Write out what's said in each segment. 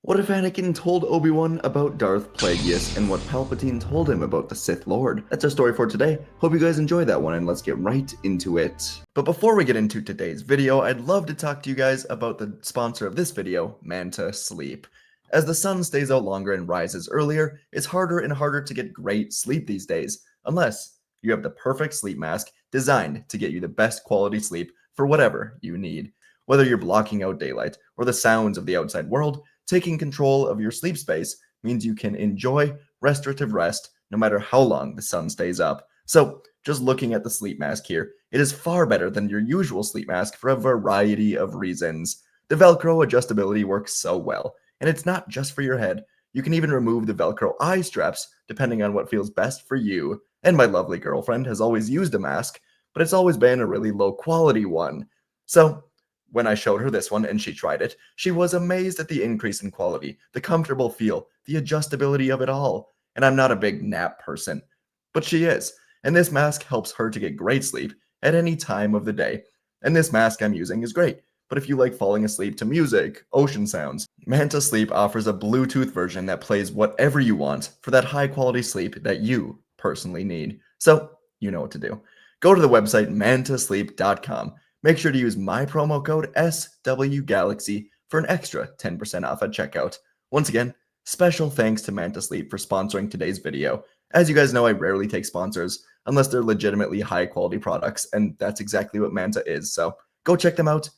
What if Anakin told Obi-Wan about Darth Plagueis and what Palpatine told him about the Sith Lord? That's our story for today. Hope you guys enjoyed that one, and let's get right into it. But before we get into today's video, I'd love to talk to you guys about the sponsor of this video, Manta Sleep. As the sun stays out longer and rises earlier, it's harder and harder to get great sleep these days, unless you have the perfect sleep mask designed to get you the best quality sleep for whatever you need. Whether you're blocking out daylight or the sounds of the outside world, taking control of your sleep space means you can enjoy restorative rest no matter how long the sun stays up. So, just looking at the sleep mask here, it is far better than your usual sleep mask for a variety of reasons. The Velcro adjustability works so well, and it's not just for your head. You can even remove the Velcro eye straps depending on what feels best for you. And my lovely girlfriend has always used a mask, but it's always been a really low quality one. So, when I showed her this one and she tried it, she was amazed at the increase in quality, the comfortable feel, the adjustability of it all. And I'm not a big nap person, but she is. And this mask helps her to get great sleep at any time of the day. And this mask I'm using is great, but if you like falling asleep to music, ocean sounds, Manta Sleep offers a Bluetooth version that plays whatever you want for that high quality sleep that you personally need. So, you know what to do. Go to the website mantasleep.com. Make sure to use my promo code SWGalaxy for an extra 10% off at checkout. Once again, special thanks to Manta Sleep for sponsoring today's video. As you guys know, I rarely take sponsors unless they're legitimately high quality products, and that's exactly what Manta is, so go check them out.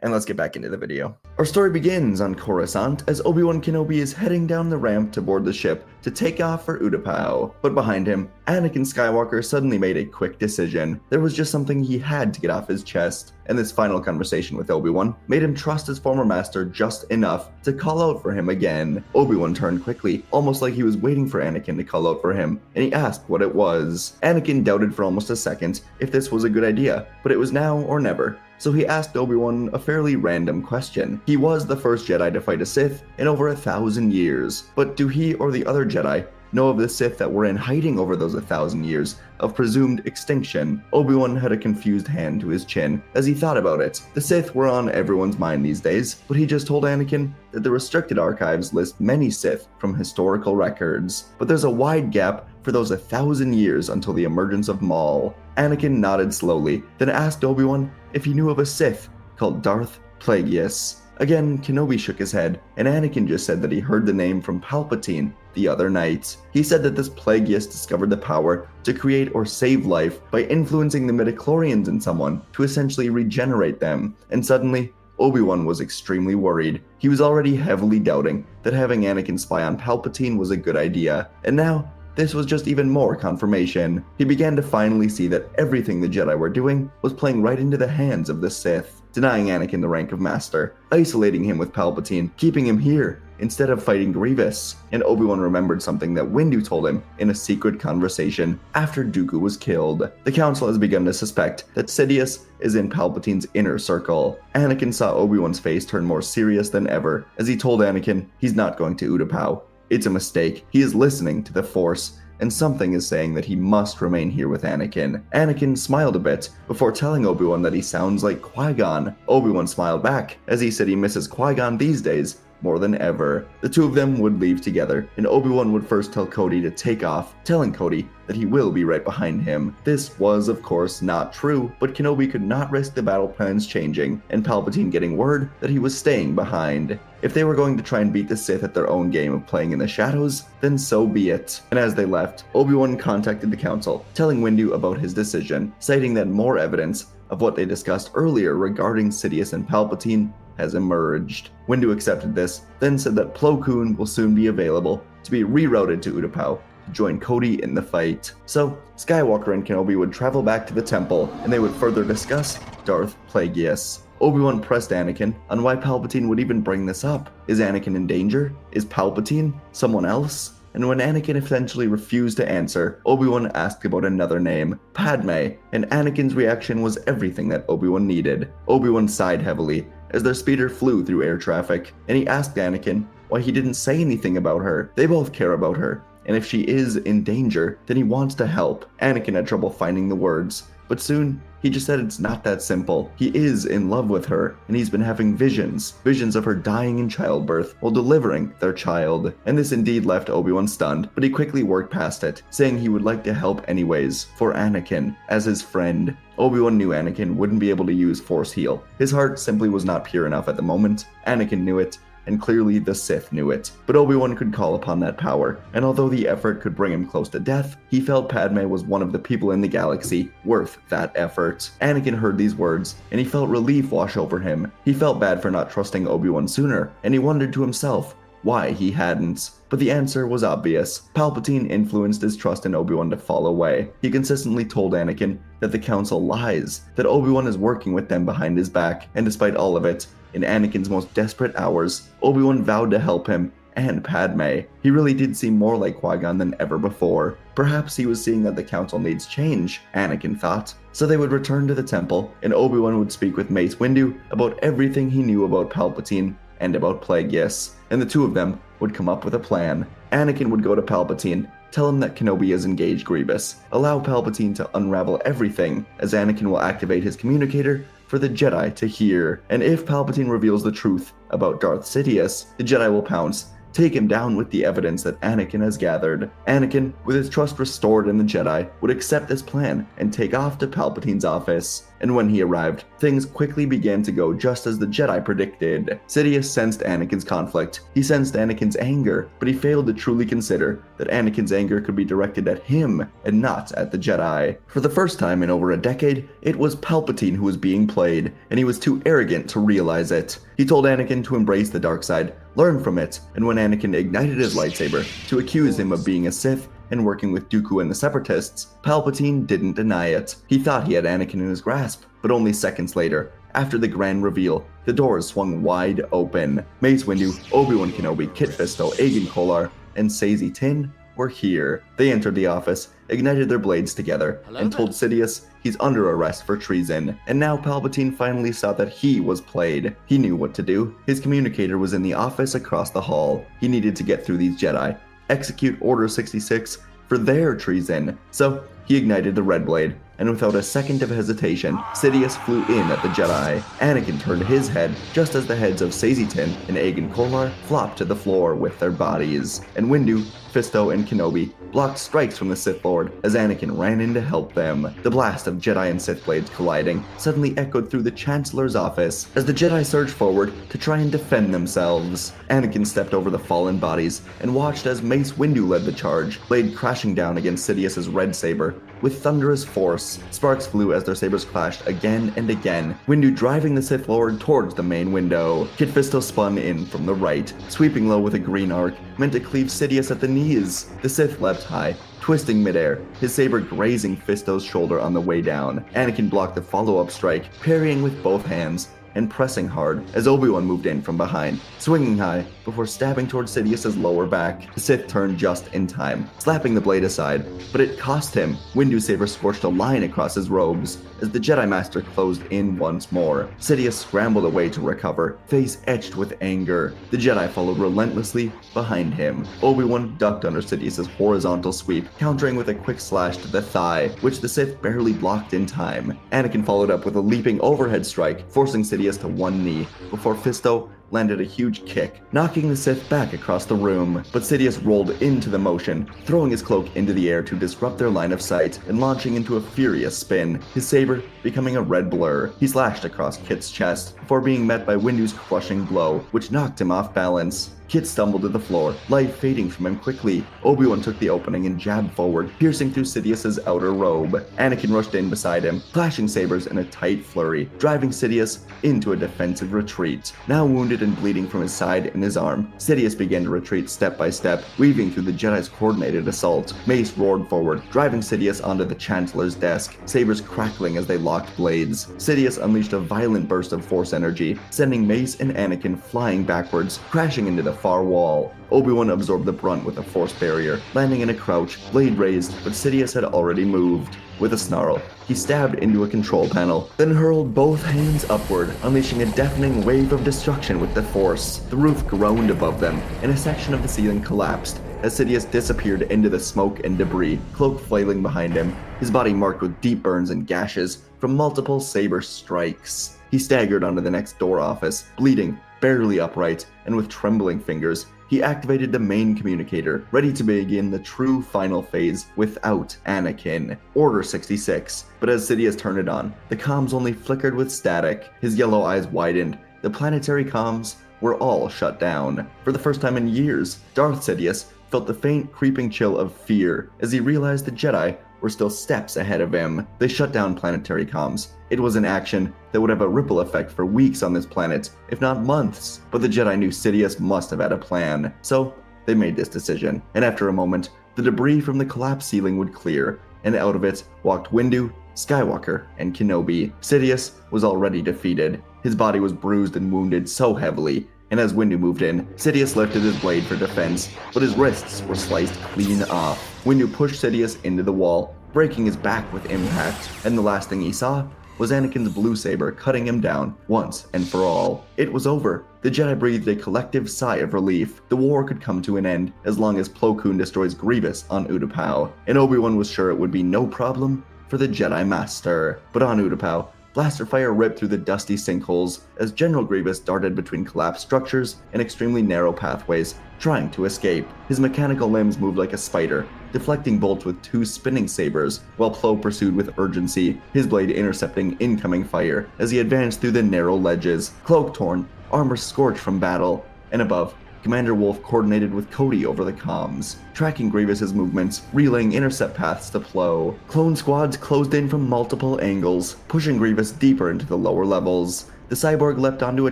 And let's get back into the video. Our story begins on Coruscant as Obi-Wan Kenobi is heading down the ramp to board the ship to take off for Utapau. But behind him, Anakin Skywalker suddenly made a quick decision. There was just something he had to get off his chest, and this final conversation with Obi-Wan made him trust his former master just enough to call out for him again. Obi-Wan turned quickly, almost like he was waiting for Anakin to call out for him, and he asked what it was. Anakin doubted for almost a second if this was a good idea, but it was now or never. So he asked Obi-Wan a fairly random question. He was the first Jedi to fight a Sith in over 1,000 years, but do he or the other Jedi know of the Sith that were in hiding over those 1,000 years of presumed extinction? Obi-Wan had a confused hand to his chin as he thought about it. The Sith were on everyone's mind these days, but he just told Anakin that the restricted archives list many Sith from historical records. But there's a wide gap for those 1,000 years until the emergence of Maul. Anakin nodded slowly, then asked Obi-Wan if he knew of a Sith called Darth Plagueis. Again, Kenobi shook his head, and Anakin just said that he heard the name from Palpatine the other night. He said that this Plagueis discovered the power to create or save life by influencing the midichlorians in someone to essentially regenerate them, and suddenly, Obi-Wan was extremely worried. He was already heavily doubting that having Anakin spy on Palpatine was a good idea, and now, this was just even more confirmation. He began to finally see that everything the Jedi were doing was playing right into the hands of the Sith, denying Anakin the rank of Master, isolating him with Palpatine, keeping him here instead of fighting Grievous. And Obi-Wan remembered something that Windu told him in a secret conversation after Dooku was killed. The Council has begun to suspect that Sidious is in Palpatine's inner circle. Anakin saw Obi-Wan's face turn more serious than ever as he told Anakin he's not going to Utapau. It's a mistake. He is listening to the Force, and something is saying that he must remain here with Anakin. Anakin smiled a bit before telling Obi-Wan that he sounds like Qui-Gon. Obi-Wan smiled back as he said he misses Qui-Gon these days more than ever. The two of them would leave together, and Obi-Wan would first tell Cody to take off, telling Cody that he will be right behind him. This was, of course, not true, but Kenobi could not risk the battle plans changing, and Palpatine getting word that he was staying behind. If they were going to try and beat the Sith at their own game of playing in the shadows, then so be it. And as they left, Obi-Wan contacted the Council, telling Windu about his decision, citing that more evidence of what they discussed earlier regarding Sidious and Palpatine has emerged. Windu accepted this, then said that Plo Koon will soon be available to be rerouted to Utapau to join Cody in the fight. So, Skywalker and Kenobi would travel back to the temple, and they would further discuss Darth Plagueis. Obi-Wan pressed Anakin on why Palpatine would even bring this up. Is Anakin in danger? Is Palpatine someone else? And when Anakin eventually refused to answer, Obi-Wan asked about another name, Padme, and Anakin's reaction was everything that Obi-Wan needed. Obi-Wan sighed heavily as their speeder flew through air traffic, and he asked Anakin why he didn't say anything about her. They both care about her, and if she is in danger, then he wants to help. Anakin had trouble finding the words, but soon He just said it's not that simple. He is in love with her, and he's been having visions of her dying in childbirth while delivering their child. And this indeed left Obi-Wan stunned, but he quickly worked past it, saying he would like to help anyways, for Anakin, as his friend. Obi-Wan knew Anakin wouldn't be able to use Force Heal. His heart simply was not pure enough at the moment. Anakin knew it, and clearly the Sith knew it. But Obi-Wan could call upon that power, and although the effort could bring him close to death, he felt Padme was one of the people in the galaxy worth that effort. Anakin heard these words, and he felt relief wash over him. He felt bad for not trusting Obi-Wan sooner, and he wondered to himself why he hadn't. But the answer was obvious. Palpatine influenced his trust in Obi-Wan to fall away. He consistently told Anakin that the Council lies, that Obi-Wan is working with them behind his back, and despite all of it, in Anakin's most desperate hours, Obi-Wan vowed to help him and Padme. He really did seem more like Qui-Gon than ever before. Perhaps he was seeing that the Council needs change, Anakin thought. So they would return to the temple, and Obi-Wan would speak with Mace Windu about everything he knew about Palpatine and about Plagueis, and the two of them would come up with a plan. Anakin would go to Palpatine, tell him that Kenobi has engaged Grievous, allow Palpatine to unravel everything, as Anakin will activate his communicator for the Jedi to hear. And if Palpatine reveals the truth about Darth Sidious, the Jedi will pounce, take him down with the evidence that Anakin has gathered. Anakin, with his trust restored in the Jedi, would accept this plan and take off to Palpatine's office. And when he arrived, things quickly began to go just as the Jedi predicted. Sidious sensed Anakin's conflict. He sensed Anakin's anger, but he failed to truly consider that Anakin's anger could be directed at him and not at the Jedi. For the first time in over a decade, it was Palpatine who was being played, and he was too arrogant to realize it. He told Anakin to embrace the dark side, learn from it, and when Anakin ignited his lightsaber to accuse him of being a Sith and working with Dooku and the Separatists, Palpatine didn't deny it. He thought he had Anakin in his grasp, but only seconds later, after the grand reveal, the doors swung wide open. Mace Windu, Obi-Wan Kenobi, Kit Fisto, Agen Kolar, and Saesee Tiin were here. They entered the office, ignited their blades together, and told Sidious he's under arrest for treason. And now Palpatine finally saw that he was played. He knew what to do. His communicator was in the office across the hall. He needed to get through these Jedi, execute Order 66 for their treason. So he ignited the red blade, and without a second of hesitation, Sidious flew in at the Jedi. Anakin turned his head just as the heads of Saesee Tiin and Agen Kolar flopped to the floor with their bodies. And Windu, Fisto, and Kenobi blocked strikes from the Sith Lord as Anakin ran in to help them. The blast of Jedi and Sith blades colliding suddenly echoed through the Chancellor's office as the Jedi surged forward to try and defend themselves. Anakin stepped over the fallen bodies and watched as Mace Windu led the charge, blade crashing down against Sidious's red saber. With thunderous force, sparks flew as their sabers clashed again and again, Windu driving the Sith Lord towards the main window. Kit Fisto spun in from the right, sweeping low with a green arc, meant to cleave Sidious at the knees. The Sith leapt high, twisting midair, his saber grazing Fisto's shoulder on the way down. Anakin blocked the follow-up strike, parrying with both hands and pressing hard as Obi-Wan moved in from behind, swinging high before stabbing towards Sidious's lower back. The Sith turned just in time, slapping the blade aside, but it cost him. Windu's saber scorched a line across his robes as the Jedi Master closed in once more. Sidious scrambled away to recover, face etched with anger. The Jedi followed relentlessly behind him. Obi-Wan ducked under Sidious's horizontal sweep, countering with a quick slash to the thigh, which the Sith barely blocked in time. Anakin followed up with a leaping overhead strike, forcing Sidious to one knee, before Fisto landed a huge kick, knocking the Sith back across the room. But Sidious rolled into the motion, throwing his cloak into the air to disrupt their line of sight and launching into a furious spin, his saber becoming a red blur. He slashed across Kit's chest before being met by Windu's crushing blow, which knocked him off balance. Kit stumbled to the floor, life fading from him quickly. Obi-Wan took the opening and jabbed forward, piercing through Sidious's outer robe. Anakin rushed in beside him, clashing sabers in a tight flurry, driving Sidious into a defensive retreat. Now wounded and bleeding from his side and his arm, Sidious began to retreat step by step, weaving through the Jedi's coordinated assault. Mace roared forward, driving Sidious onto the Chancellor's desk, sabers crackling as they locked blades. Sidious unleashed a violent burst of Force energy, sending Mace and Anakin flying backwards, crashing into the far wall. Obi-Wan absorbed the brunt with a Force barrier, landing in a crouch, blade raised, but Sidious had already moved. With a snarl, he stabbed into a control panel, then hurled both hands upward, unleashing a deafening wave of destruction with the Force. The roof groaned above them, and a section of the ceiling collapsed as Sidious disappeared into the smoke and debris, cloak flailing behind him, his body marked with deep burns and gashes, from multiple saber strikes. He staggered onto the next door office, bleeding, barely upright, and with trembling fingers, he activated the main communicator, ready to begin the true final phase without Anakin. Order 66. But as Sidious turned it on, the comms only flickered with static. His yellow eyes widened. The planetary comms were all shut down. For the first time in years, Darth Sidious felt the faint, creeping chill of fear as he realized the Jedi were still steps ahead of him. They shut down planetary comms. It was an action that would have a ripple effect for weeks on this planet, if not months. But the Jedi knew Sidious must have had a plan, so they made this decision. And after a moment, the debris from the collapsed ceiling would clear, and out of it walked Windu, Skywalker, and Kenobi. Sidious was already defeated. His body was bruised and wounded so heavily, and as Windu moved in, Sidious lifted his blade for defense, but his wrists were sliced clean off. Windu pushed Sidious into the wall, breaking his back with impact, and the last thing he saw was Anakin's blue saber cutting him down once and for all. It was over. The Jedi breathed a collective sigh of relief. The war could come to an end as long as Plo Koon destroys Grievous on Utapau, and Obi-Wan was sure it would be no problem for the Jedi Master. But on Utapau, blaster fire ripped through the dusty sinkholes as General Grievous darted between collapsed structures and extremely narrow pathways, trying to escape. His mechanical limbs moved like a spider, deflecting bolts with two spinning sabers, while Plo pursued with urgency, his blade intercepting incoming fire as he advanced through the narrow ledges. Cloak torn, armor scorched from battle, and above, Commander Wolffe coordinated with Cody over the comms, tracking Grievous's movements, relaying intercept paths to Plo. Clone squads closed in from multiple angles, pushing Grievous deeper into the lower levels. The cyborg leapt onto a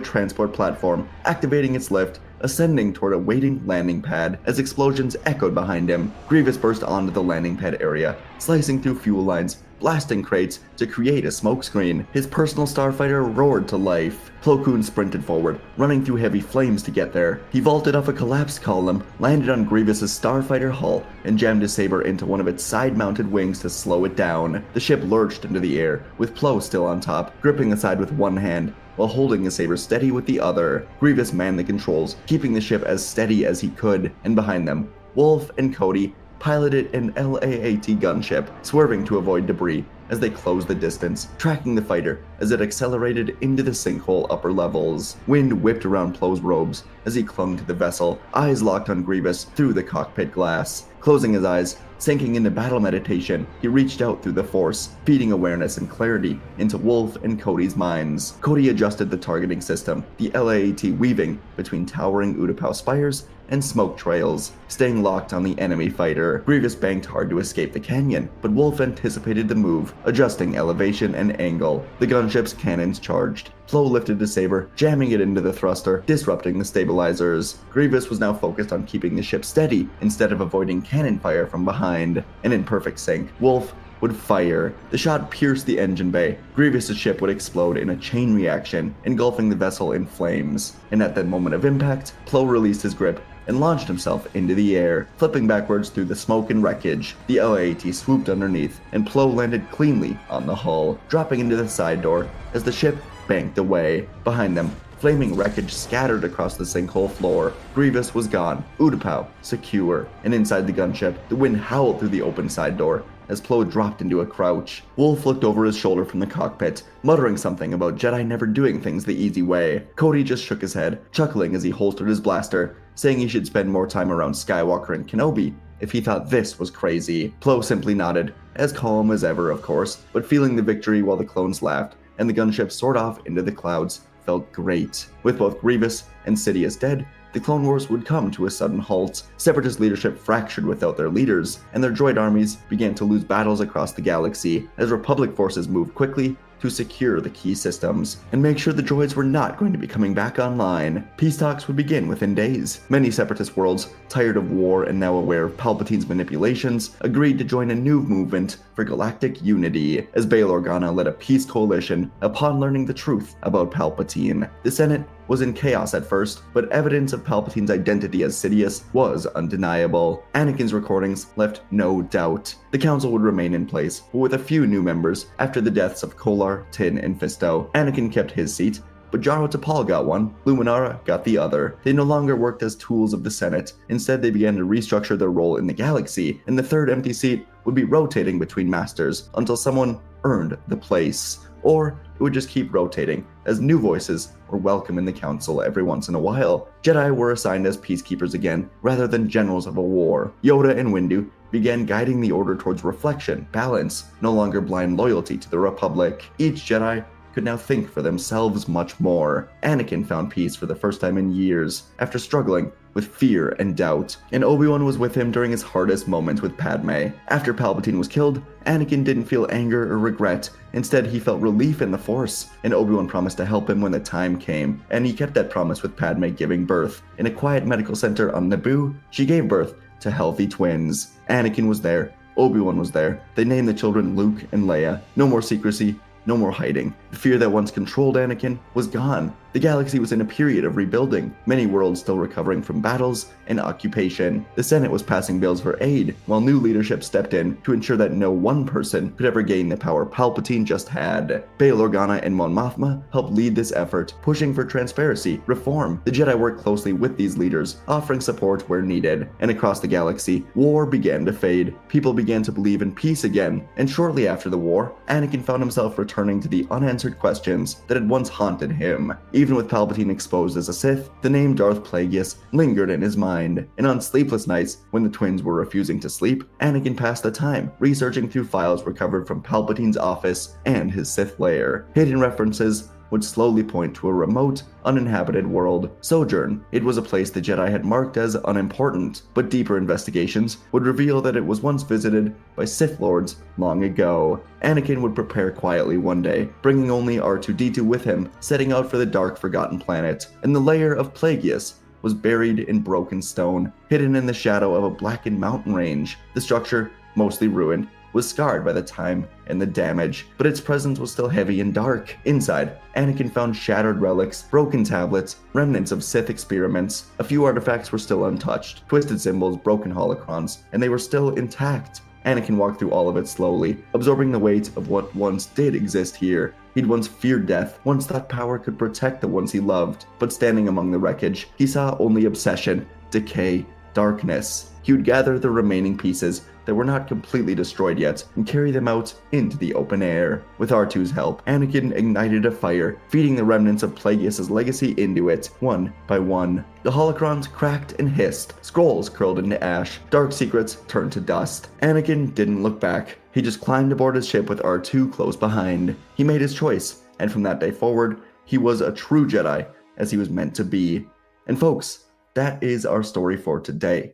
transport platform, activating its lift, ascending toward a waiting landing pad as explosions echoed behind him. Grievous burst onto the landing pad area, slicing through fuel lines, blasting crates to create a smokescreen. His personal starfighter roared to life. Plo Koon sprinted forward, running through heavy flames to get there. He vaulted off a collapsed column, landed on Grievous's starfighter hull, and jammed his saber into one of its side-mounted wings to slow it down. The ship lurched into the air, with Plo still on top, gripping the side with one hand, while holding his saber steady with the other. Grievous manned the controls, keeping the ship as steady as he could, and behind them, Wolffe and Cody piloted an LAAT gunship, swerving to avoid debris as they closed the distance, tracking the fighter as it accelerated into the sinkhole upper levels. Wind whipped around Plo's robes as he clung to the vessel, eyes locked on Grievous through the cockpit glass. Closing his eyes, sinking into battle meditation, he reached out through the Force, feeding awareness and clarity into Wolffe and Cody's minds. Cody adjusted the targeting system, the LAAT weaving between towering Utapau spires and smoke trails, staying locked on the enemy fighter. Grievous banked hard to escape the canyon, but Wolffe anticipated the move, adjusting elevation and angle. The gunship's cannons charged. Plo lifted his saber, jamming it into the thruster, disrupting the stabilizers. Grievous was now focused on keeping the ship steady instead of avoiding cannon fire from behind. And in perfect sync, Wolffe would fire. The shot pierced the engine bay. Grievous's ship would explode in a chain reaction, engulfing the vessel in flames. And at that moment of impact, Plo released his grip and launched himself into the air, flipping backwards through the smoke and wreckage. The LAAT swooped underneath, and Plo landed cleanly on the hull, dropping into the side door as the ship banked away. Behind them, flaming wreckage scattered across the sinkhole floor. Grievous was gone, Utapau secure, and inside the gunship, the wind howled through the open side door as Plo dropped into a crouch. Wolffe looked over his shoulder from the cockpit, muttering something about Jedi never doing things the easy way. Cody just shook his head, chuckling as he holstered his blaster, saying he should spend more time around Skywalker and Kenobi if he thought this was crazy. Plo simply nodded, as calm as ever of course, but feeling the victory while the clones laughed, and the gunship soared off into the clouds, felt great. With both Grievous and Sidious dead, the Clone Wars would come to a sudden halt. Separatist leadership fractured without their leaders, and their droid armies began to lose battles across the galaxy as Republic forces moved quickly to secure the key systems and make sure the droids were not going to be coming back online. Peace talks would begin within days. Many Separatist worlds, tired of war and now aware of Palpatine's manipulations, agreed to join a new movement for galactic unity as Bail Organa led a peace coalition upon learning the truth about Palpatine. The Senate was in chaos at first, but evidence of Palpatine's identity as Sidious was undeniable. Anakin's recordings left no doubt. The council would remain in place, but with a few new members after the deaths of Kolar, Tin, and Fisto. Anakin kept his seat, but Jaro Tapal got one, Luminara got the other. They no longer worked as tools of the Senate. Instead, they began to restructure their role in the galaxy, and the third empty seat would be rotating between masters until someone earned the place, or it would just keep rotating, as new voices were welcome in the council every once in a while. Jedi were assigned as peacekeepers again, rather than generals of a war. Yoda and Windu began guiding the Order towards reflection, balance, no longer blind loyalty to the Republic. Each Jedi could now think for themselves much more. Anakin found peace for the first time in years, after struggling with fear and doubt, and Obi-Wan was with him during his hardest moment with Padme. After Palpatine was killed, Anakin didn't feel anger or regret. Instead, he felt relief in the Force, and Obi-Wan promised to help him when the time came, and he kept that promise with Padme giving birth. In a quiet medical center on Naboo, she gave birth to healthy twins. Anakin was there, Obi-Wan was there. They named the children Luke and Leia. No more secrecy, no more hiding. The fear that once controlled Anakin was gone. The galaxy was in a period of rebuilding, many worlds still recovering from battles and occupation. The Senate was passing bills for aid, while new leadership stepped in to ensure that no one person could ever gain the power Palpatine just had. Bail Organa and Mon Mothma helped lead this effort, pushing for transparency, reform. The Jedi worked closely with these leaders, offering support where needed. And across the galaxy, war began to fade. People began to believe in peace again, and shortly after the war, Anakin found himself returning to the unanswered questions that had once haunted him. Even with Palpatine exposed as a Sith, the name Darth Plagueis lingered in his mind, and on sleepless nights, when the twins were refusing to sleep, Anakin passed the time researching through files recovered from Palpatine's office and his Sith lair. Hidden references would slowly point to a remote, uninhabited world. Sojourn. It was a place the Jedi had marked as unimportant, but deeper investigations would reveal that it was once visited by Sith Lords long ago. Anakin would prepare quietly one day, bringing only R2-D2 with him, setting out for the dark forgotten planet, and the lair of Plagueis was buried in broken stone, hidden in the shadow of a blackened mountain range. The structure, mostly ruined, was scarred by the time and the damage, but its presence was still heavy and dark. Inside, Anakin found shattered relics, broken tablets, remnants of Sith experiments. A few artifacts were still untouched, twisted symbols, broken holocrons, and they were still intact. Anakin walked through all of it slowly, absorbing the weight of what once did exist here. He'd once feared death, once thought power could protect the ones he loved, but standing among the wreckage, he saw only obsession, decay, darkness. He would gather the remaining pieces that were not completely destroyed yet and carry them out into the open air. With R2's help, Anakin ignited a fire, feeding the remnants of Plagueis' legacy into it, one by one. The holocrons cracked and hissed, scrolls curled into ash, dark secrets turned to dust. Anakin didn't look back. He just climbed aboard his ship with R2 close behind. He made his choice, and from that day forward, he was a true Jedi, as he was meant to be. And folks, that is our story for today.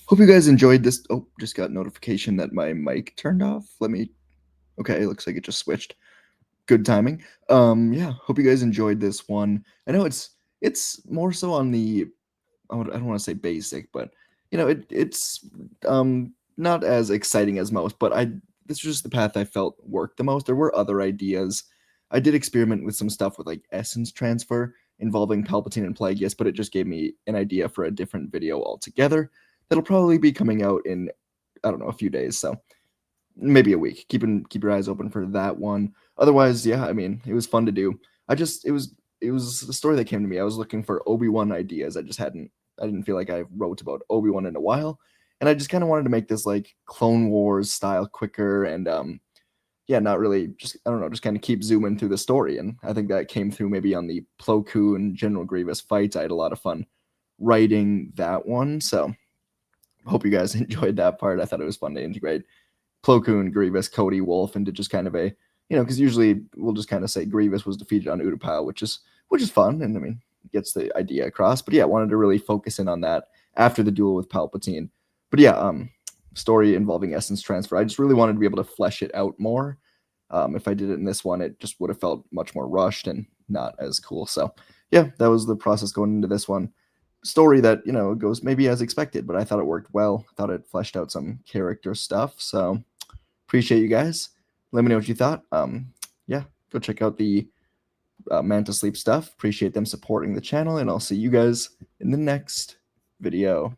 Hope you guys enjoyed this. Oh, just got notification that my mic turned off. Okay, it looks like it just switched. Good timing. Yeah, hope you guys enjoyed this one. I know it's more so on the, I don't want to say basic, but it's not as exciting as most, but this was just the path I felt worked the most. There were other ideas. I did experiment with some stuff with like essence transfer involving Palpatine and Plagueis, but it just gave me an idea for a different video altogether. That'll probably be coming out in, I don't know, a few days, so maybe a week. Keep your eyes open for that one. Otherwise, yeah, I mean, it was fun to do. It was a story that came to me. I was looking for Obi-Wan ideas. I didn't feel like I wrote about Obi-Wan in a while, and I just kind of wanted to make this like Clone Wars style quicker, and yeah, not really, just, I don't know, just kind of keep zooming through the story, and I think that came through maybe on the Plo Koon and General Grievous fights. I had a lot of fun writing that one, so hope you guys enjoyed that part. I thought it was fun to integrate Plo Koon, Grievous, Cody, Wolf into just kind of a, because usually we'll just kind of say Grievous was defeated on Utapau, which is fun, and I mean, gets the idea across. But yeah, I wanted to really focus in on that after the duel with Palpatine. But yeah, story involving essence transfer. I just really wanted to be able to flesh it out more. If I did it in this one, it just would have felt much more rushed and not as cool. So yeah, that was the process going into this one. Story that goes maybe as expected, but I thought it worked well. I thought it fleshed out some character stuff. So appreciate you guys. Let me know what you thought. Yeah, go check out the Manta Sleep stuff. Appreciate them supporting the channel, and I'll see you guys in the next video.